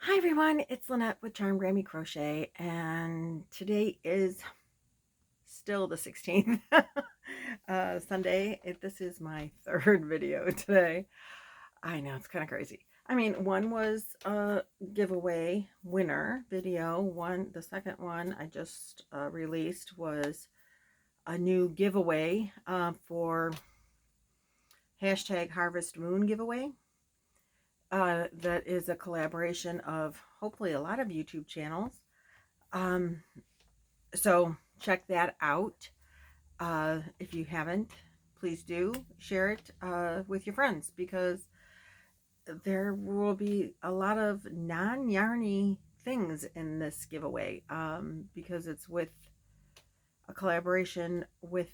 Hi everyone, it's Lynette with Charm Grammy Crochet, and today is still the 16th, Sunday. This is my third video today. I know, it's kind of crazy. I mean, one was a giveaway winner video. The second one I just released was a new giveaway for hashtag Harvest Moon giveaway. That is a collaboration of hopefully a lot of YouTube channels. So check that out. If you haven't, please do share it with your friends, because there will be a lot of non-yarny things in this giveaway, because it's with a collaboration with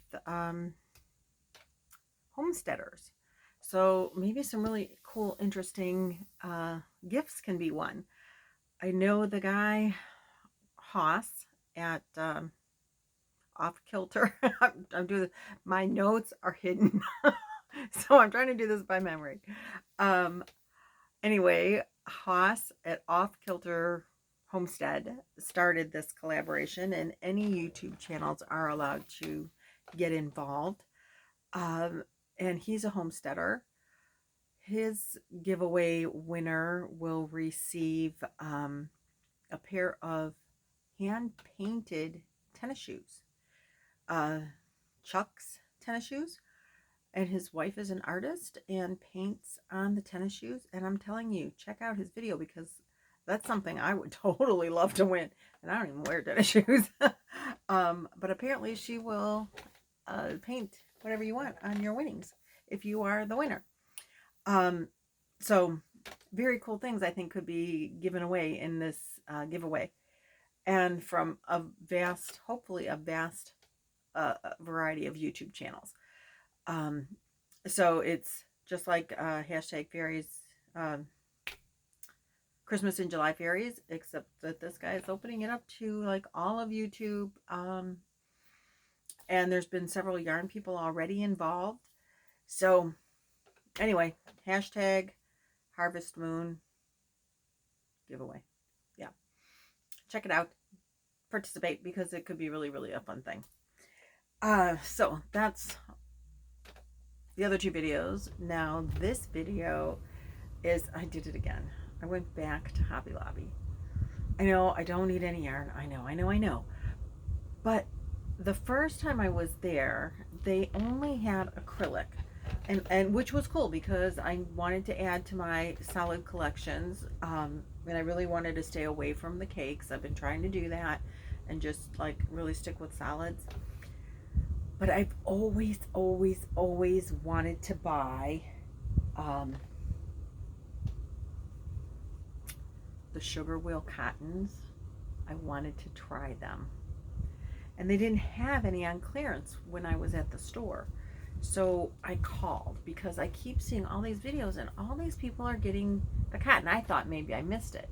homesteaders. So maybe some really cool, interesting gifts can be won. I know the guy Haas at Off Kilter. I'm doing this. My notes are hidden, so I'm trying to do this by memory. Anyway, Haas at Off Kilter Homestead started this collaboration, and any YouTube channels are allowed to get involved. And he's a homesteader. His giveaway winner will receive a pair of hand-painted tennis shoes. Chuck's tennis shoes, and his wife is an artist and paints on the tennis shoes. And I'm telling you, check out his video, because that's something I would totally love to win. And I don't even wear tennis shoes. But apparently she will paint whatever you want on your winnings if you are the winner. So very cool things I think could be given away in this giveaway, and from a vast, hopefully a vast variety of YouTube channels. So it's just like hashtag fairies, Christmas in July fairies, except that this guy is opening it up to like all of YouTube. And there's been several yarn people already involved. So anyway, hashtag Harvest Moon giveaway. Yeah, check it out, participate, because it could be really, really a fun thing. So that's the other two videos. Now this video is, I did it again. I went back to Hobby Lobby. I know I don't need any yarn. I know. But the first time I was there, they only had acrylic, and which was cool because I wanted to add to my solid collections. And I really wanted to stay away from the cakes. I've been trying to do that and just like really stick with solids. But I've always wanted to buy the sugar wheel cottons. I wanted to try them, and they didn't have any on clearance when I was at the store. So I called, because I keep seeing all these videos and all these people are getting the cotton. I thought maybe I missed it,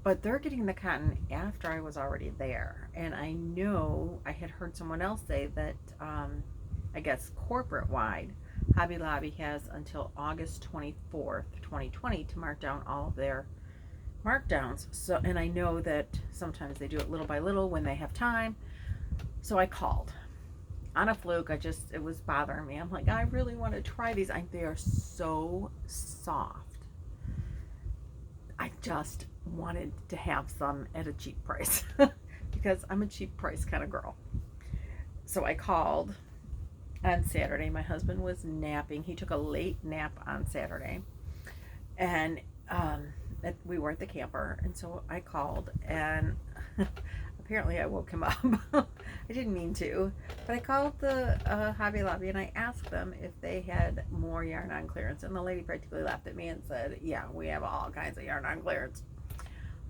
but they're getting the cotton after I was already there. And I know I had heard someone else say that I guess corporate wide, Hobby Lobby has until August 24th, 2020 to mark down all of their markdowns. So, and I know that sometimes they do it little by little when they have time. So I called on a fluke. It was bothering me. I'm like, I really want to try these. They are so soft. I just wanted to have some at a cheap price because I'm a cheap price kind of girl. So I called on Saturday. My husband was napping. He took a late nap on Saturday, and we were at the camper, and so I called, and apparently I woke him up. I didn't mean to, but I called the Hobby Lobby and I asked them if they had more yarn on clearance, and the lady practically laughed at me and said, yeah, we have all kinds of yarn on clearance.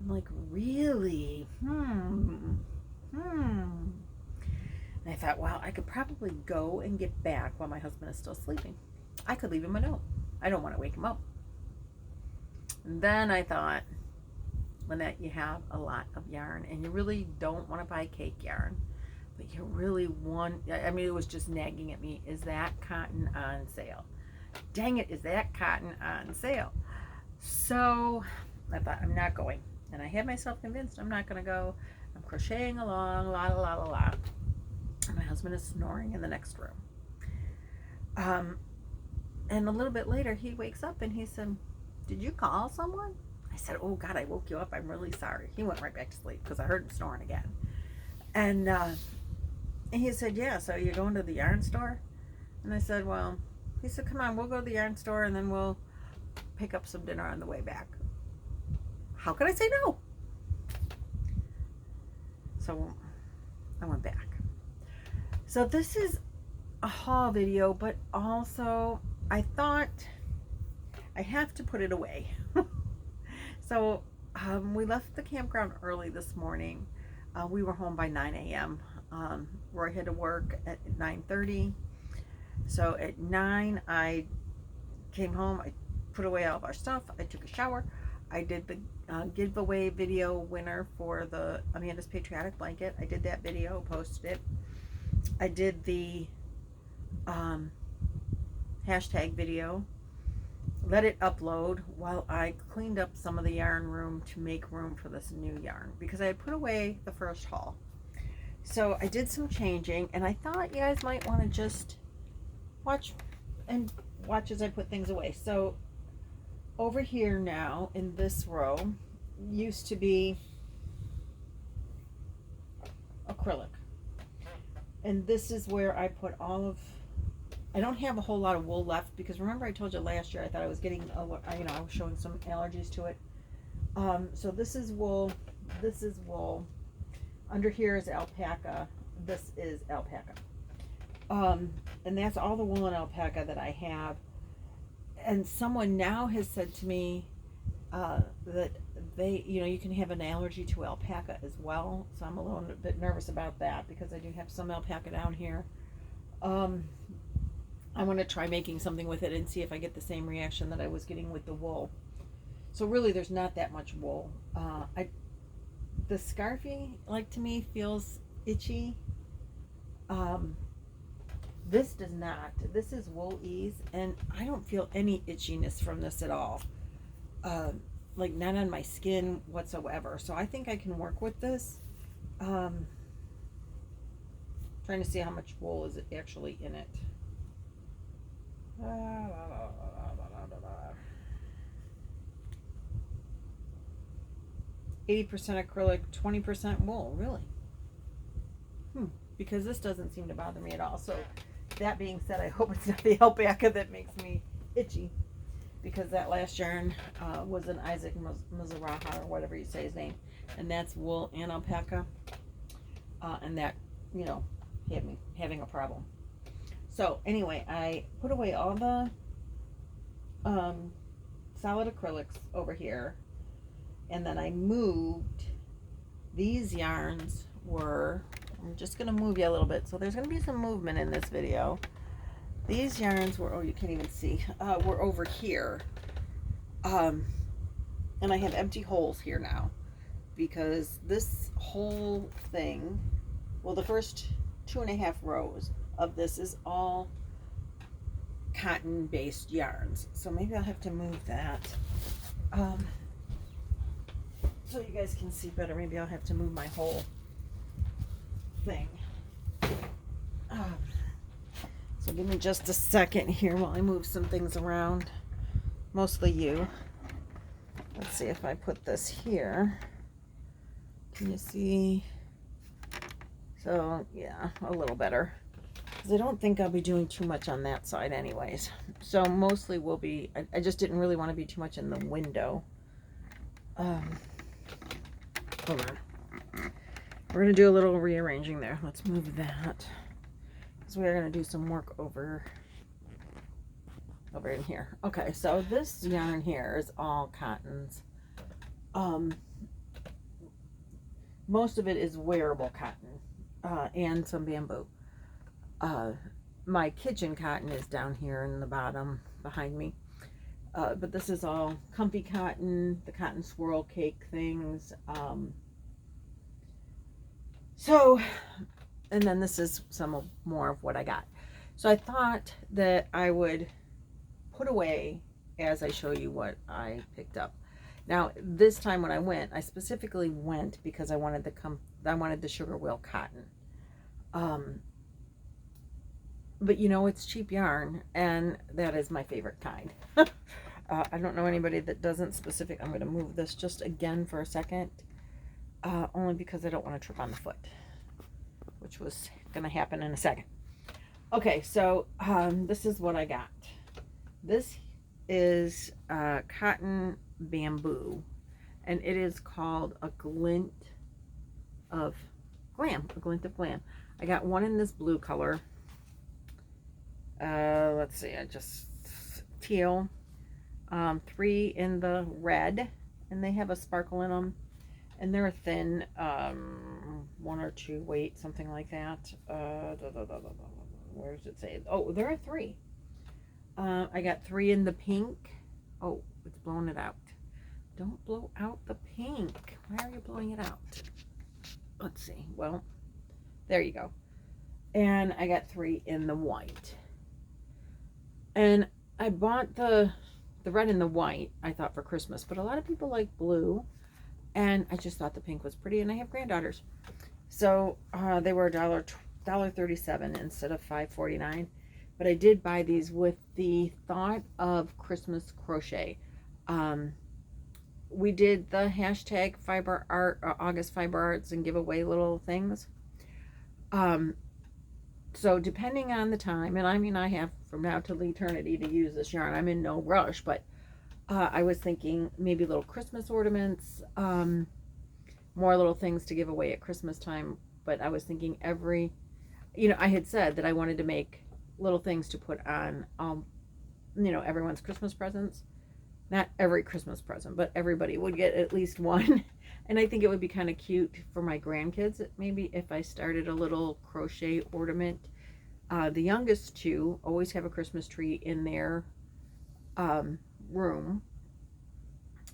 I'm like, really? And I thought, well, I could probably go and get back while my husband is still sleeping. I could leave him a note. I don't want to wake him up. And then I thought, Lynette, you have a lot of yarn and you really don't want to buy cake yarn, but you really want, I mean, it was just nagging at me. Is that cotton on sale? Dang it, is that cotton on sale? So I thought, I'm not going. And I had myself convinced I'm not going to go. I'm crocheting along, la la la la la. My husband is snoring in the next room. And a little bit later, he wakes up and he said, did you call someone? I said, oh God, I woke you up. I'm really sorry. He went right back to sleep because I heard him snoring again. And he said, yeah, so you're going to the yarn store? And I said, well, he said, come on, we'll go to the yarn store and then we'll pick up some dinner on the way back. How could I say no? So I went back. So this is a haul video, but also I thought I have to put it away. So we left the campground early this morning. We were home by 9 a.m. Roy had to work at 9:30. So at 9, I came home. I put away all of our stuff. I took a shower. I did the giveaway video winner for the Amanda's Patriotic Blanket. I did that video, posted it. I did the hashtag video, let it upload while I cleaned up some of the yarn room to make room for this new yarn because I had put away the first haul. So I did some changing and I thought you guys might want to just watch as I put things away. So over here now in this row used to be acrylic. And this is where I put all of, I don't have a whole lot of wool left because remember I told you last year I thought I was getting, I was showing some allergies to it. So this is wool, this is wool. Under here is alpaca, this is alpaca. And that's all the wool and alpaca that I have. And someone now has said to me that they, you can have an allergy to alpaca as well. So I'm a little bit nervous about that because I do have some alpaca down here. I want to try making something with it and see if I get the same reaction that I was getting with the wool. So really there's not that much wool. The scarfie, like to me, feels itchy. This does not. This is Wool Ease, and I don't feel any itchiness from this at all. Like not on my skin whatsoever. So I think I can work with this. Trying to see how much wool is actually in it. 80% acrylic, 20% wool. Really? Because this doesn't seem to bother me at all. So that being said, I hope it's not the alpaca that makes me itchy, because that last yarn was an Isaac Mizraha or whatever you say his name, and that's wool and alpaca, and that had me having a problem. So anyway, I put away all the solid acrylics over here, and then I moved these yarns. I'm just going to move you a little bit, so there's going to be some movement in this video. These yarns were, you can't even see, were over here. And I have empty holes here now because this whole thing, well, the first 2.5 rows of this is all cotton based yarns. So maybe I'll have to move that so you guys can see better. Maybe I'll have to move my whole thing. So give me just a second here while I move some things around, mostly you. Let's see if I put this here. Can you see? So yeah, a little better, because I don't think I'll be doing too much on that side anyways. So mostly will be, I just didn't really want to be too much in the window. Hold on. We're going to do a little rearranging there. Let's move that, because we are going to do some work over in here. Okay, so this yarn here is all cottons. Most of it is wearable cotton, and some bamboo. My kitchen cotton is down here in the bottom behind me. But this is all comfy cotton, the cotton swirl cake things. So, and then this is some more of what I got. So I thought that I would put away as I show you what I picked up. Now, this time when I went, I specifically went because I wanted the sugar wheel cotton. But you know, it's cheap yarn, and that is my favorite kind. I don't know anybody that doesn't I'm going to move this just again for a second, only because I don't want to trip on the foot, which was going to happen in a second. Okay, so this is what I got. This is cotton bamboo, and it is called a glint of glam. I got one in this blue color. Let's see, I just teal. 3 in the red, and they have a sparkle in them, and they're a thin 1 or 2 weight, something like that. Where does it say? Oh, there are 3. I got 3 in the pink. Oh, it's blowing it out. Don't blow out the pink. Why are you blowing it out? Let's see. Well, there you go. And I got 3 in the white. And I bought the red and the white, I thought, for Christmas, but a lot of people like blue, and I just thought the pink was pretty, and I have granddaughters, so they were $1.37 instead of $5.49. But I did buy these with the thought of Christmas crochet. We did the hashtag fiber art, August Fiber Arts, and give away little things. So depending on the time, and I mean, I have from now till eternity to use this yarn. I'm in no rush, but I was thinking maybe little Christmas ornaments, more little things to give away at Christmas time. But I was thinking I had said that I wanted to make little things to put on, everyone's Christmas presents. Not every Christmas present, but everybody would get at least one. And I think it would be kind of cute for my grandkids, maybe, if I started a little crochet ornament. The youngest 2 always have a Christmas tree in their room.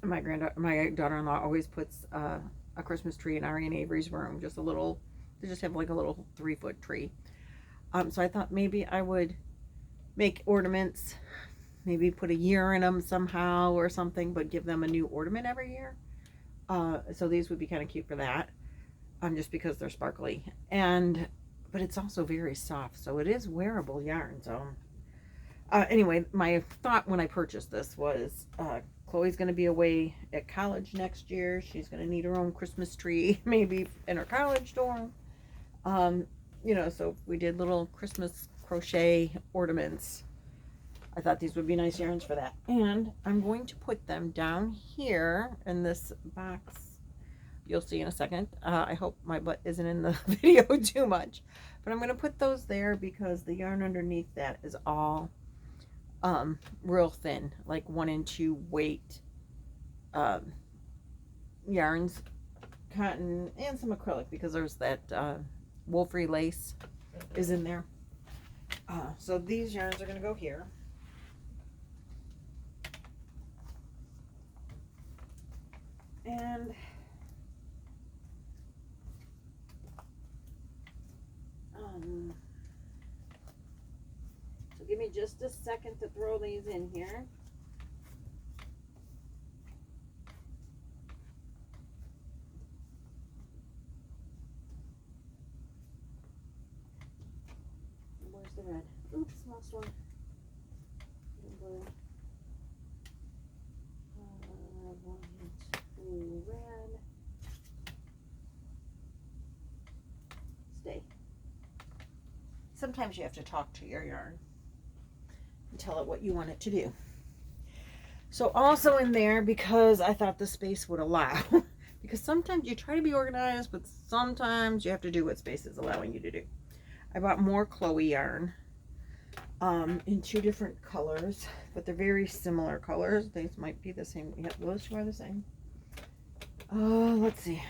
My daughter-in-law always puts a Christmas tree in Ari and Avery's room. They just have like a little 3-foot tree. So I thought maybe I would make ornaments, maybe put a year in them somehow or something, but give them a new ornament every year. So these would be kind of cute for that, just because they're sparkly, but it's also very soft, so it is wearable yarn. So anyway, my thought when I purchased this was Chloe's going to be away at college next year. She's going to need her own Christmas tree, maybe in her college dorm. So if we did little Christmas crochet ornaments, I thought these would be nice yarns for that. And I'm going to put them down here in this box. You'll see in a second. I hope my butt isn't in the video too much. But I'm going to put those there because the yarn underneath that is all real thin, like 1 and 2 weight yarns, cotton, and some acrylic, because there's that wool-free lace is in there. So these yarns are going to go here. And so give me just a second to throw these in here. Where's the red? Oops, lost one. Blue. 1, 2, red. Stay. Sometimes you have to talk to your yarn and tell it what you want it to do. So also in there, because I thought the space would allow, because sometimes you try to be organized, but sometimes you have to do what space is allowing you to do. I bought more Chloe yarn in 2 different colors, but they're very similar colors. These might be the same. Yeah, those 2 are the same. Let's see.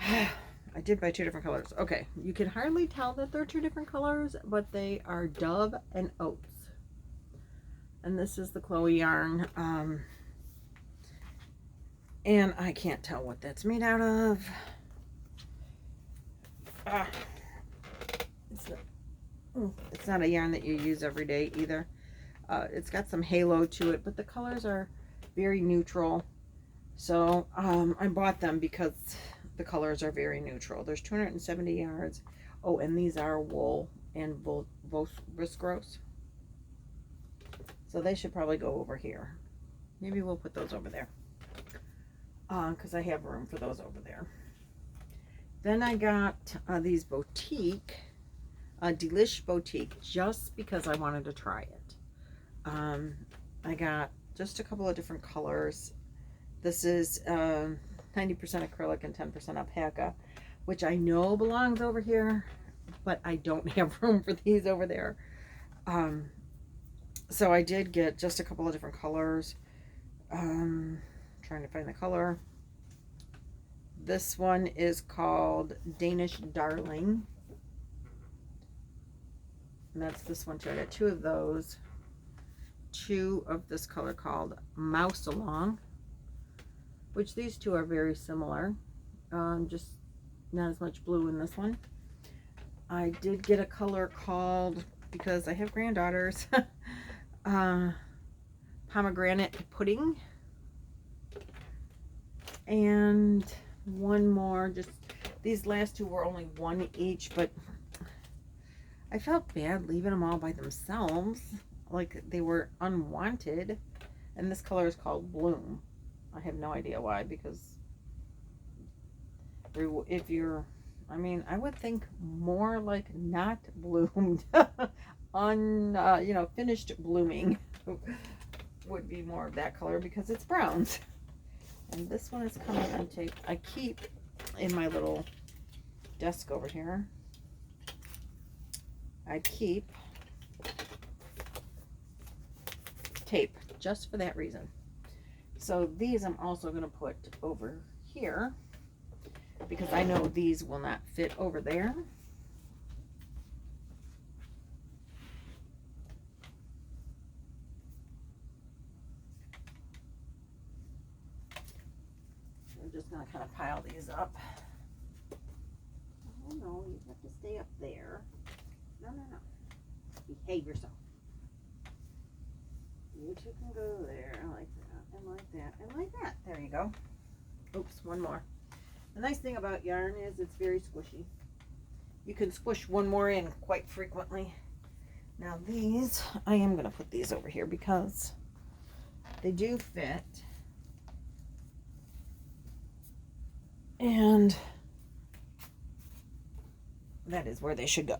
I did buy 2 different colors. Okay, you can hardly tell that they're 2 different colors, but they are Dove and Oats. And this is the Chloe yarn. And I can't tell what that's made out of. It's not a yarn that you use every day either. It's got some halo to it, but the colors are very neutral. So I bought them because the colors are very neutral. There's 270 yards. Oh, and these are wool and viscose. So they should probably go over here. Maybe we'll put those over there. Because I have room for those over there. Then I got these boutique, Delish Boutique, just because I wanted to try it. I got just a couple of different colors. This is 90% acrylic and 10% alpaca, which I know belongs over here, but I don't have room for these over there. So I did get just a couple of different colors. Trying to find the color. This one is called Danish Darling. And that's this one too. I got two of those. Two of this color called Mouse Along, which these two are very similar. Just not as much blue in this one. I did get a color called, because I have granddaughters, Pomegranate Pudding. And one more, just these last two were only one each, but I felt bad leaving them all by themselves, like they were unwanted. And this color is called Bloom. I have no idea why, because if you're, I mean, I would think more like not bloomed, you know, finished blooming would be more of that color because it's browns. And this one is coming on tape. I keep in my little desk over here, I keep tape just for that reason. So these I'm also going to put over here because I know these will not fit over there. I'm just going to kind of pile these up. Oh no, you have to stay up there. No, no, no. Behave yourself. You two can go there, like that, and like that, and like that. There you go. Oops, one more. The nice thing about yarn is it's very squishy. You can squish one more in quite frequently. Now these, I am going to put these over here because they do fit. And that is where they should go.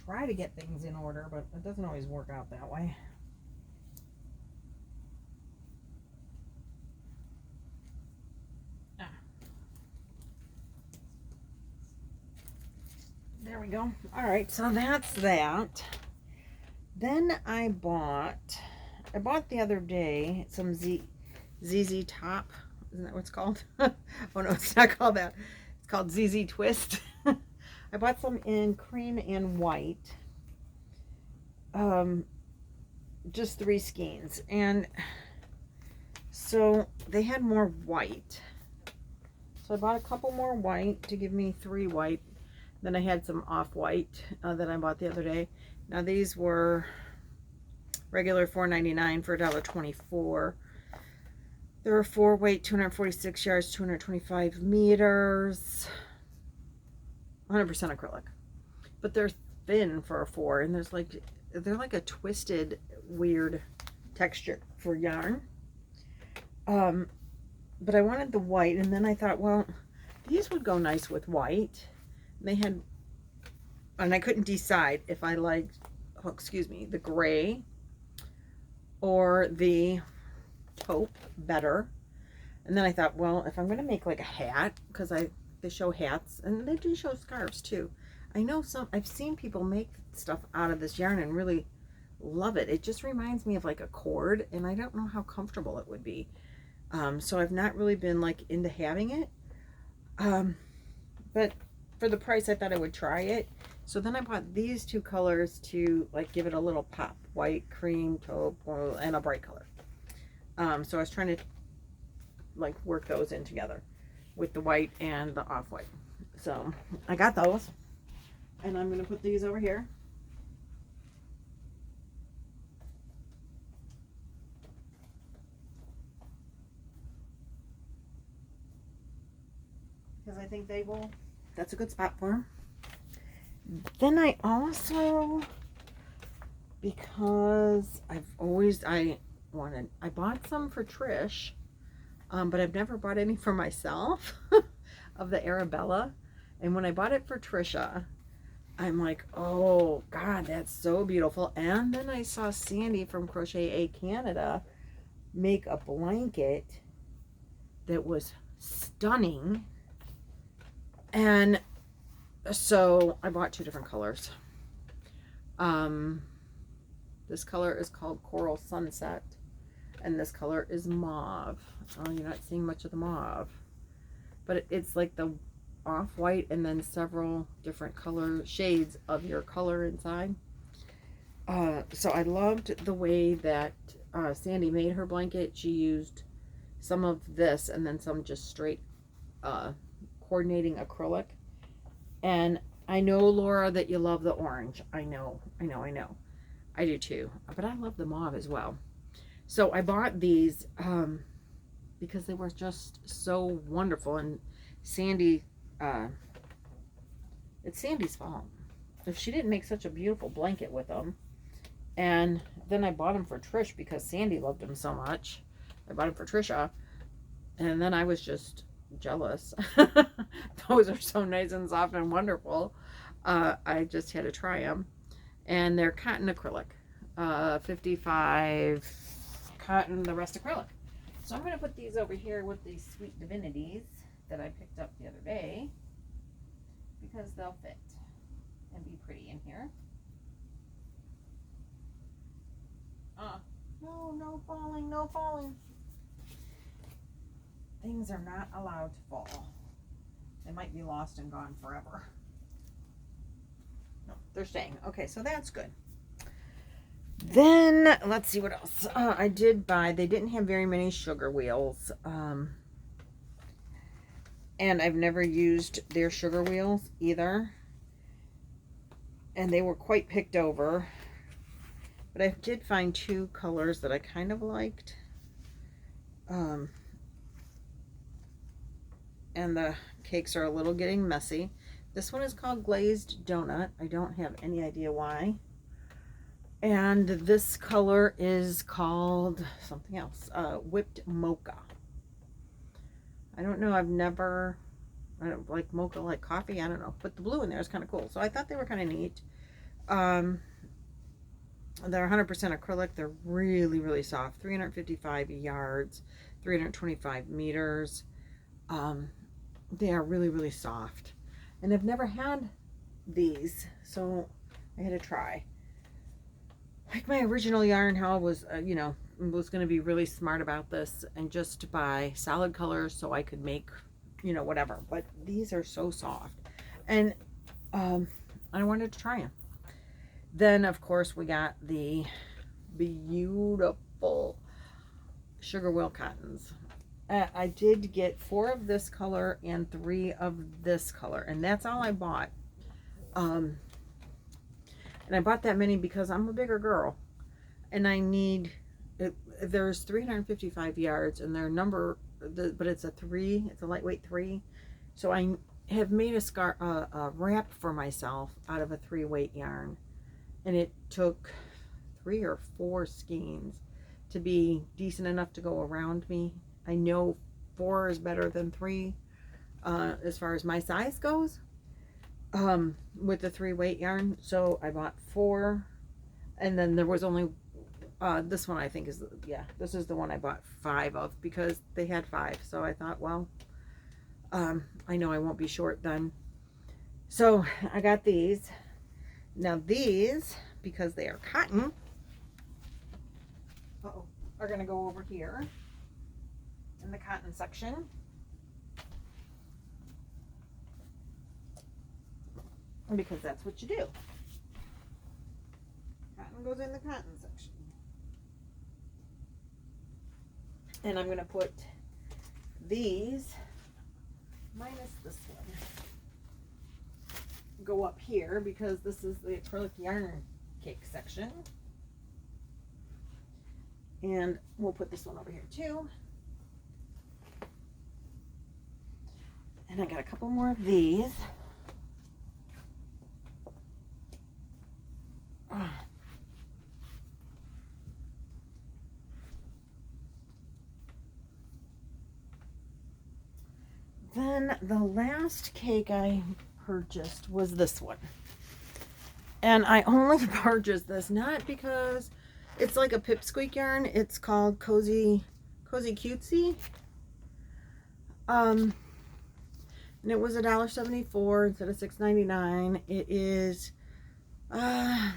Try to get things in order, but it doesn't always work out that way. There we go. All right, so that's that. Then I bought the other day some ZZ Top. Isn't that what it's called? Oh no, it's not called that. It's called ZZ Twist. I bought some in cream and white. Just 3 skeins. And so they had more white. So I bought a couple more white to give me 3 white. Then I had some off-white that I bought the other day. Now these were regular $4.99 for $1.24. There were 4 weight, 246 yards, 225 meters. 100% acrylic, but they're thin for a 4, and they're like a twisted weird texture for yarn. But I wanted the white, and then I thought, well, these would go nice with white. They had, and I couldn't decide if I liked, oh, excuse me, the gray or the taupe better. And then I thought, well, if I'm going to make like a hat, because they show hats, and they do show scarves too. I know I've seen people make stuff out of this yarn and really love it. It just reminds me of like a cord, and I don't know how comfortable it would be. So I've not really been like into having it. But for the price, I thought I would try it. So then I bought these 2 colors to like give it a little pop. White, cream, taupe, and a bright color. So I was trying to like work those in together with the white and the off-white. So I got those, and I'm going to put these over here. because I think that's a good spot for them. Then I also, because I bought some for Trish, but I've never bought any for myself of the Arabella. And when I bought it for Trisha, I'm like, oh God, that's so beautiful. And then I saw Sandy from Crochet A Canada make a blanket that was stunning. And so I bought 2 different colors. This color is called Coral Sunset, and this color is mauve. Oh, you're not seeing much of the mauve, but it's like the off-white and then several different color shades of your color inside. So I loved the way that Sandy made her blanket. She used some of this and then some just straight coordinating acrylic. And I know, Laura, that you love the orange. I know. I do too. But I love the mauve as well. So I bought these because they were just so wonderful. And Sandy, it's Sandy's fault if she didn't make such a beautiful blanket with them. And then I bought them for Trish because Sandy loved them so much. I bought them for Trisha. And then I was just jealous. Those are so nice and soft and wonderful. I just had to try them. And they're cotton acrylic. 55 cotton, the rest acrylic. So I'm going to put these over here with these Sweet Divinities that I picked up the other day, because they'll fit and be pretty in here. No falling. Things are not allowed to fall. They might be lost and gone forever. No, they're staying. Okay, so that's good. Then, let's see what else. I did buy, they didn't have very many sugar wheels. And I've never used their sugar wheels either. And they were quite picked over. But I did find 2 colors that I kind of liked. And the cakes are a little getting messy. This one is called Glazed Donut. I don't have any idea why. And this color is called something else, Whipped Mocha. I don't know, I don't like mocha like coffee, I don't know. But the blue in there is kind of cool. So I thought they were kind of neat. They're 100% acrylic. They're really, really soft. 355 yards, 325 meters. They are really, really soft. And I've never had these, so I had to try. Like my original yarn, how I was, was going to be really smart about this and just buy solid colors so I could make, whatever. But these are so soft. And I wanted to try them. Then, of course, we got the beautiful sugar wheel cottons. I did get 4 of this color and 3 of this color. And that's all I bought. And I bought that many because I'm a bigger girl. And I need, there's 355 yards and their number, but it's a 3. It's a lightweight 3. So I have made a wrap for myself out of a 3-weight yarn. And it took 3 or 4 skeins to be decent enough to go around me. I know 4 is better than 3 as far as my size goes with the 3-weight yarn. So I bought 4, and then there was only this one I think is, this is the one I bought 5 of because they had 5. So I thought, well, I know I won't be short then. So I got these. Now these, because they are cotton, are going to go over here in the cotton section. Because that's what you do. Cotton goes in the cotton section. And I'm going to put these, minus this one, go up here because this is the acrylic yarn cake section. And we'll put this one over here too. And I got a couple more of these. Then the last cake I purchased was this one. And I only purchased this not because it's like a pipsqueak yarn. It's called Cozy Cutesy. And it was $1.74 instead of $6.99. It is oh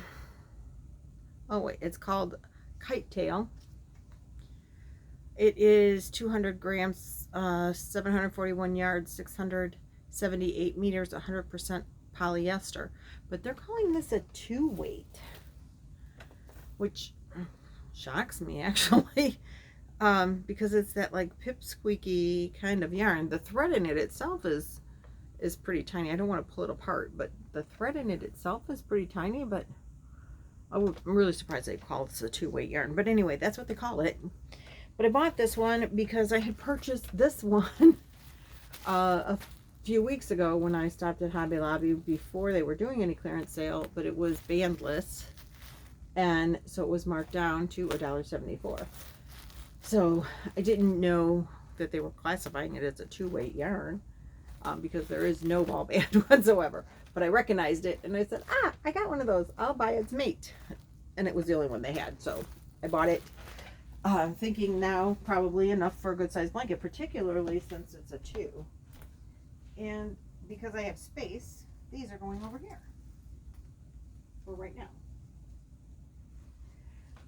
wait, it's called Kite Tail. It is 200 grams, 741 yards, 678 meters, 100% polyester. But they're calling this a 2-weight, which shocks me actually, because it's that like pipsqueaky kind of yarn. The thread in it itself is pretty tiny. I don't want to pull it apart, but the thread in it itself is pretty tiny. But I'm really surprised they call this a 2-weight yarn. But anyway, that's what they call it. But I bought this one because I had purchased this one a few weeks ago when I stopped at Hobby Lobby before they were doing any clearance sale, but it was bandless, and so it was marked down to $1.74. So I didn't know that they were classifying it as a 2-weight yarn, because there is no ball band whatsoever. But I recognized it and I said, I got one of those, I'll buy its mate. And it was the only one they had, so I bought it. Thinking now probably enough for a good sized blanket, particularly since it's a 2. And because I have space, these are going over here for right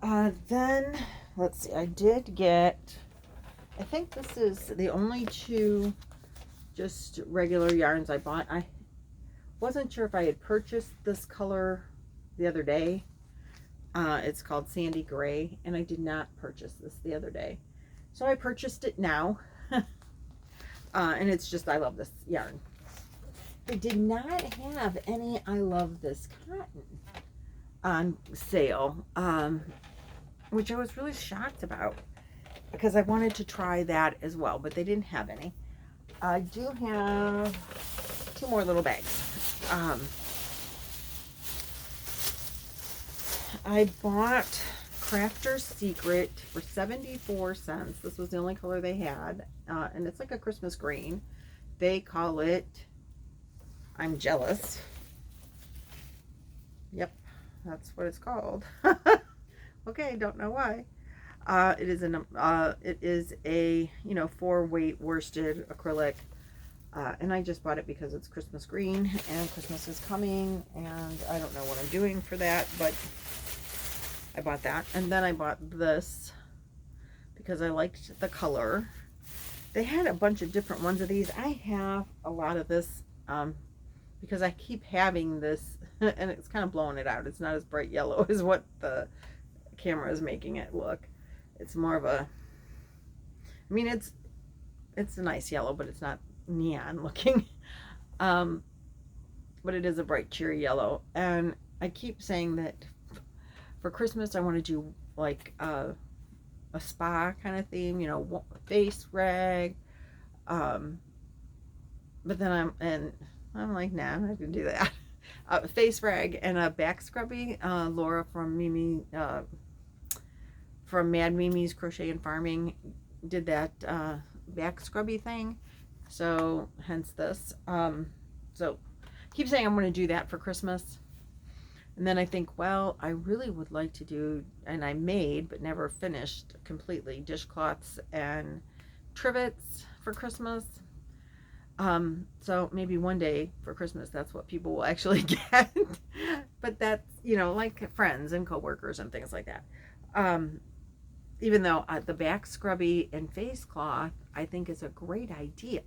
now. Then let's see, I did get, I think this is the only 2 just regular yarns I bought. I wasn't sure if I had purchased this color the other day. It's called Sandy Gray, and I did not purchase this the other day. So I purchased it now. And it's just, I love this yarn. They did not have any I love this cotton on sale, which I was really shocked about because I wanted to try that as well, but they didn't have any. I do have 2 more little bags. I bought Crafter's Secret for 74 cents. This was the only color they had. And it's like a Christmas green. They call it I'm Jealous. Yep, that's what it's called. Okay, don't know why. It is a 4-weight worsted acrylic. And I just bought it because it's Christmas green and Christmas is coming, and I don't know what I'm doing for that, but I bought that. And then I bought this because I liked the color. They had a bunch of different ones of these. I have a lot of this because I keep having this and it's kind of blowing it out. It's not as bright yellow as what the camera is making it look. It's more of a, I mean, it's a nice yellow, but it's not neon looking. But it is a bright cheery yellow, and I keep saying that for Christmas I want to do like a spa kind of theme, face rag, but then I'm like, nah, I'm not gonna do that. Face rag and a back scrubby. Laura from from Mad Mimi's Crochet and Farming did that back scrubby thing, so hence this. So I keep saying I'm going to do that for Christmas, and then I think, well, I really would like to do, and I made but never finished completely, dishcloths and trivets for Christmas. So maybe one day for Christmas that's what people will actually get. But that's, like friends and coworkers and things like that. Even though the back scrubby and face cloth I think is a great idea,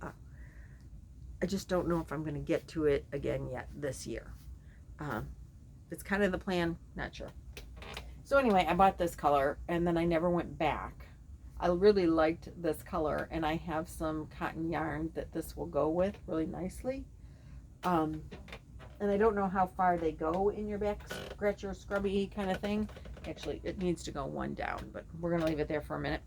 I just don't know if I'm going to get to it again yet this year. It's kind of the plan, not sure. So anyway, I bought this color and then I never went back. I really liked this color, and I have some cotton yarn that this will go with really nicely. And I don't know how far they go in your back scratcher scrubby kind of thing. Actually, it needs to go one down, but we're going to leave it there for a minute.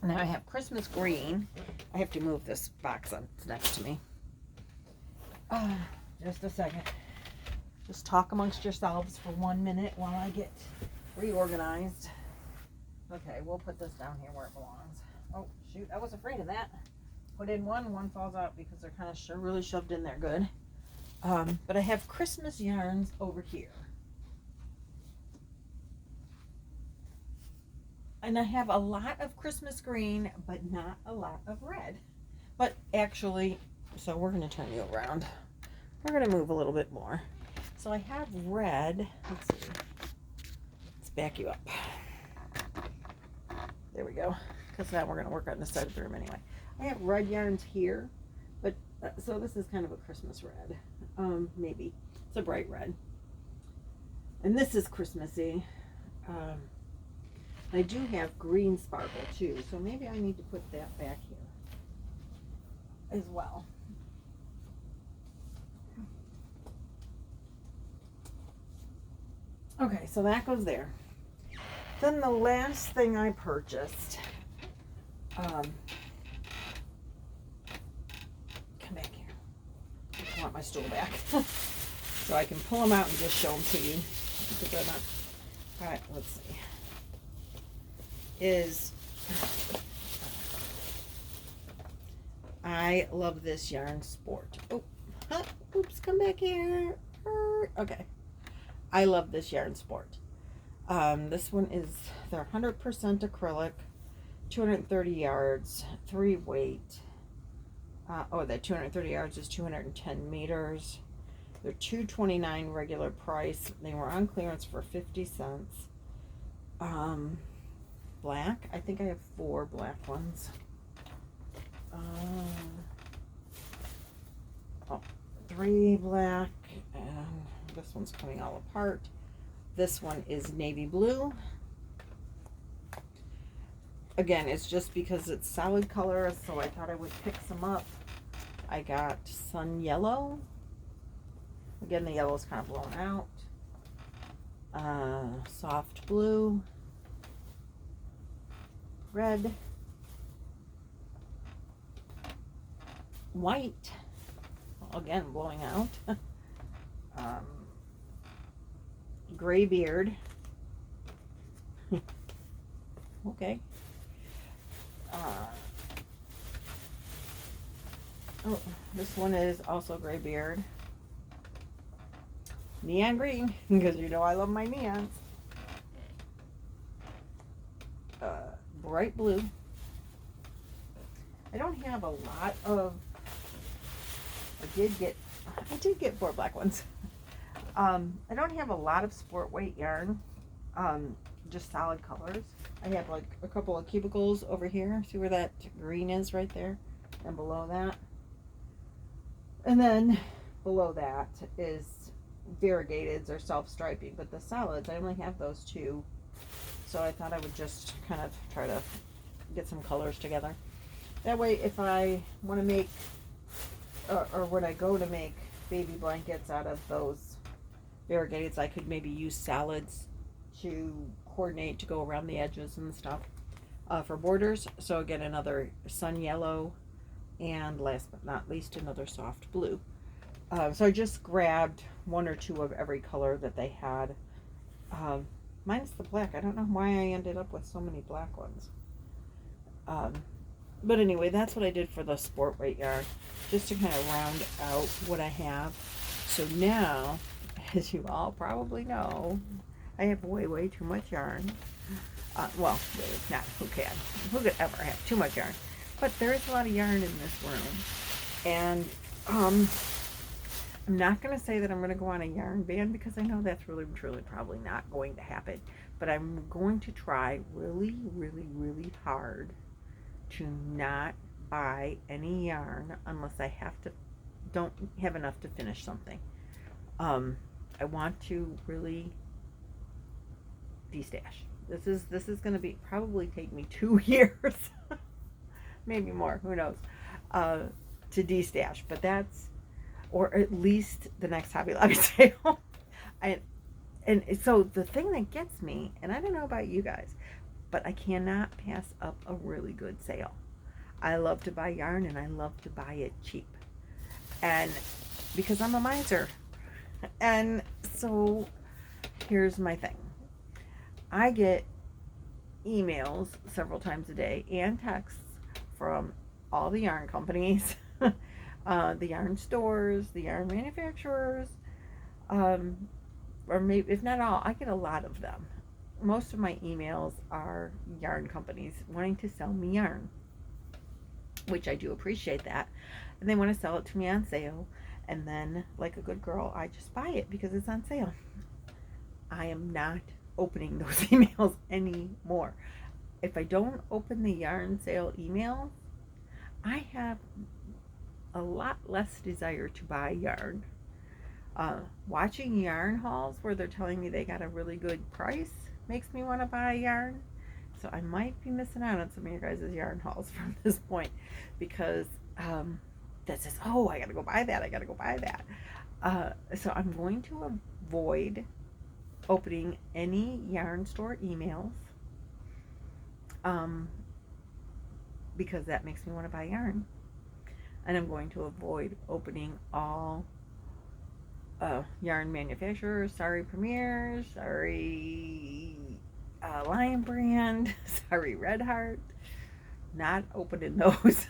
Now I have Christmas green. I have to move this box on. It's next to me. Just a second. Just talk amongst yourselves for 1 minute while I get reorganized. Okay, we'll put this down here where it belongs. Oh, shoot, I was afraid of that. Put in one falls out because they're kind of really shoved in there good. But I have Christmas yarns over here. And I have a lot of Christmas green, but not a lot of red. But actually, so we're going to turn you around. We're going to move a little bit more. So I have red. Let's see. Let's back you up. There we go. Because now we're going to work on the side of the room anyway. I have red yarns here. But so this is kind of a Christmas red. Maybe. It's a bright red. And this is Christmassy. I do have green sparkle too. So maybe I need to put that back here as well. Okay, so that goes there. Then the last thing I purchased, come back here. I want my stool back so I can pull them out and just show them to you. All right, let's see. I love this yarn sport. Oh, oops, come back here. Okay. I love this yarn sport. This one is, they're 100% acrylic, 230 yards, 3 weight. That 230 yards is 210 meters. They're $2.29 regular price. They were on clearance for 50 cents. Black. I think I have 4 black ones. 3 black, and this one's coming all apart. This one is navy blue. Again, it's just because it's solid color, so I thought I would pick some up. I got sun yellow. Again, the yellow's kind of blown out. Soft blue. Red. White. Again, blowing out. Gray beard. Okay. This one is also gray beard. Neon green, because you know I love my neons. Bright blue. I don't have a lot of. I did get 4 black ones. I don't have a lot of sport weight yarn. Just solid colors. I have like a couple of cubicles over here. See where that green is right there? And below that. And then below that is variegateds or self-striping. But the solids, I only have those 2. So I thought I would just kind of try to get some colors together. That way if I want to make, or when I go to make baby blankets out of those variegateds, I could maybe use solids to coordinate to go around the edges and stuff for borders. So again, another sun yellow, and last but not least, another soft blue. So I just grabbed 1 or 2 of every color that they had. Minus the black. I don't know why I ended up with so many black ones. But anyway, that's what I did for the sport weight yarn, just to kind of round out what I have. So now, as you all probably know, I have way too much yarn. Well, not who can. Who could ever have too much yarn? But there is a lot of yarn in this room. And I'm not going to say that I'm going to go on a yarn ban, because I know that's really, truly probably not going to happen. But I'm going to try really hard to not buy any yarn unless I don't have enough to finish something. I want to really destash. This is going to probably take me 2 years, maybe more, who knows, to destash. But that's, or at least the next Hobby Lobby sale. And so the thing that gets me, and I don't know about you guys, but I cannot pass up a really good sale. I love to buy yarn, and I love to buy it cheap. And because I'm a miser. And so here's my thing. I get emails several times a day and texts from all the yarn companies, the yarn stores, the yarn manufacturers, um, or maybe if not all, I get a lot of them. Most of my emails are yarn companies wanting to sell me yarn, which I do appreciate that. And they want to sell it to me on sale. And then, like a good girl, I just buy it because it's on sale. I am not opening those emails anymore. If I don't open the yarn sale email, I have a lot less desire to buy yarn. Watching yarn hauls where they're telling me they got a really good price makes me want to buy yarn. So I might be missing out on some of your guys' yarn hauls from this point because that says, oh, I gotta go buy that. I gotta go buy that. So I'm going to avoid opening any yarn store emails because that makes me want to buy yarn. And I'm going to avoid opening all yarn manufacturers, sorry Premiers, sorry Lion Brand, sorry Red Heart. Not opening those.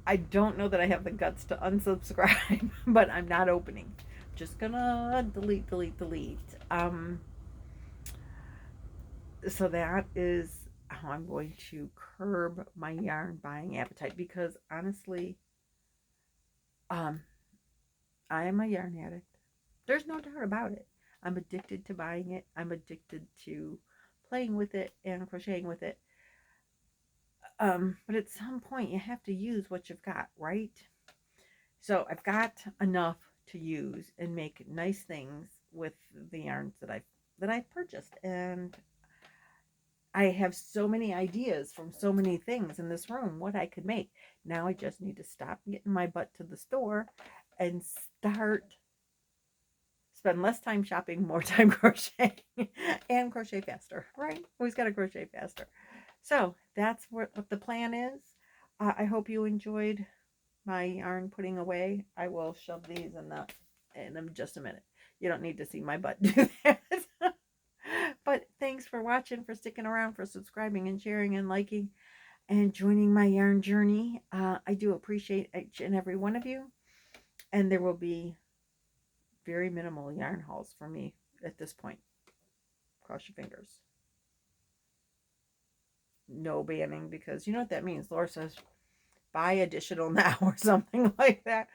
I don't know that I have the guts to unsubscribe, but I'm not opening. Just gonna delete. So that is how I'm going to curb my yarn buying appetite because honestly, I am a yarn addict. There's no doubt about it. I'm addicted to buying it. I'm addicted to playing with it and crocheting with it. But at some point you have to use what you've got, right? So I've got enough to use and make nice things with the yarns that I've purchased, and I have so many ideas from so many things in this room what I could make. Now I just need to stop getting my butt to the store and spend less time shopping, more time crocheting, and crochet faster, right? Always got to crochet faster. So that's what the plan is. I hope you enjoyed my yarn putting away. I will shove these in just a minute. You don't need to see my butt do that. But thanks for watching, for sticking around, for subscribing and sharing and liking and joining my yarn journey. I do appreciate each and every one of you. And there will be very minimal yarn hauls for me at this point. Cross your fingers. No banning, because you know what that means. Laura says, buy additional now or something like that.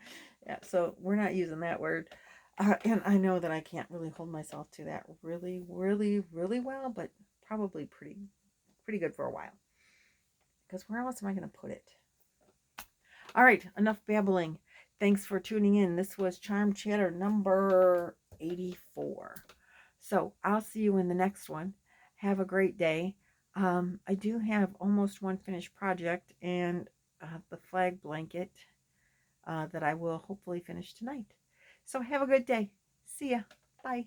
Yeah, so we're not using that word. And I know that I can't really hold myself to that really well, but probably pretty good for a while. Because where else am I going to put it? All right, enough babbling. Thanks for tuning in. This was Charm Chatter number 84. So I'll see you in the next one. Have a great day. I do have almost one finished project and the flag blanket that I will hopefully finish tonight. So have a good day. See ya. Bye.